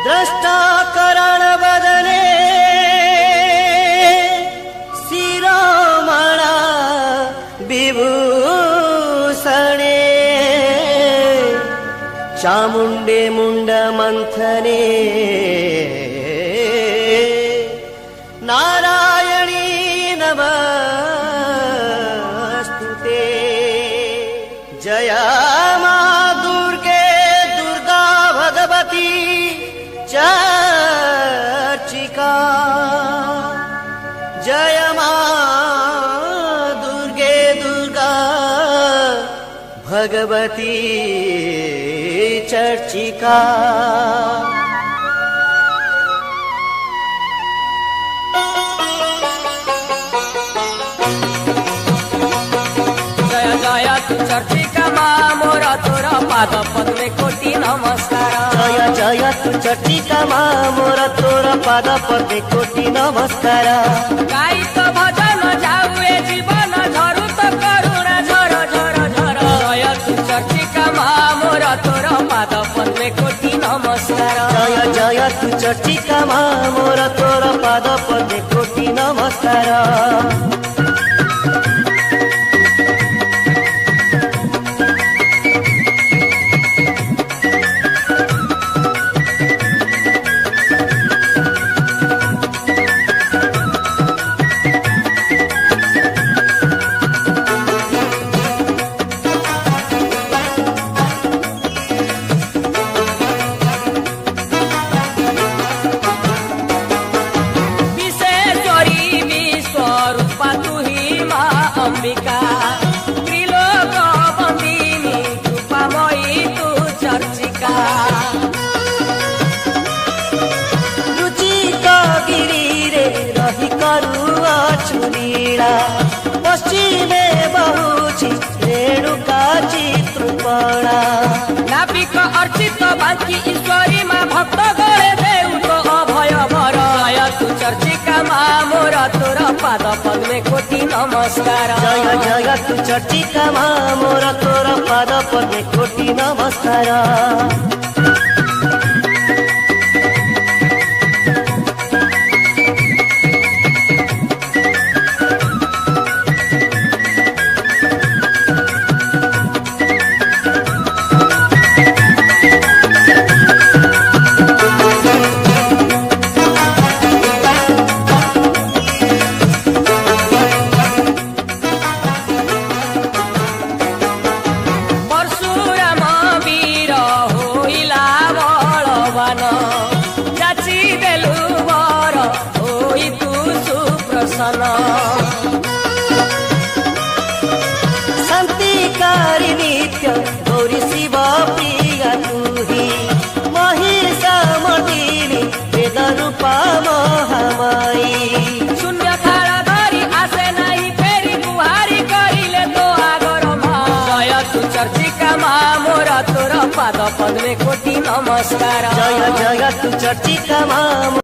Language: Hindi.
द्रष्टा करण बदने शिरोमणा विभूषणे चामुंडे मुंड मंथने नारायणी नमस्तुते। जय मां दुर्गे दुर्गा भगवती चर्चिका। जय मां दुर्गे दुर्गा भगवती चर्चिका। जय जय तू चर्चिका मां मोर तोर पाद पद्मे कोटि नमस्कार। जय जय तू चर्चिका मां मोर तोर पाद पद्मे कोटि नमस्कार। गाई तो भजन जाऊए जीवन झरु तो करुणा झर झर झर। जय तू चर्चिका मां मोर तोर पाद पद्मे कोटि नमस्कार। जय जय तू चर्चिका मां मोर तोर पाद पद्मे कोटि नमस्कार। अंबिका त्रिलोक बंदिनी कृपामयी तू चर्चिका। रुचिक गिरी रे रही करुआ चुरीड़ा पश्चिमे बहुची रेणुका चित्रपणा। नाविक अर्चित बांकी ईश्वरी मां भक्त गणे देउ तो अभय वर। जय तू चर्चिका मां मोर तोर पाद पद्मे कोटि नमस्कार। जय जय तू चर्चिका मां मोर तोर पाद पद्मे कोटि नमस्कार। जाची देलु वर होई तू सुप्रसन्न। शांतिकारी नित्य गौरी शिव प्रिया तू ही महिषामर्दिनी वेद रूपा महामाई। शून्य थाला धरी आसे नहीं फेरी बुहारी करिले तो आगर मां। जय तू चर्चिका मां मोर तोर पाद पद्मे कोटि नमस्कार। जय जय तू चर्चिका मां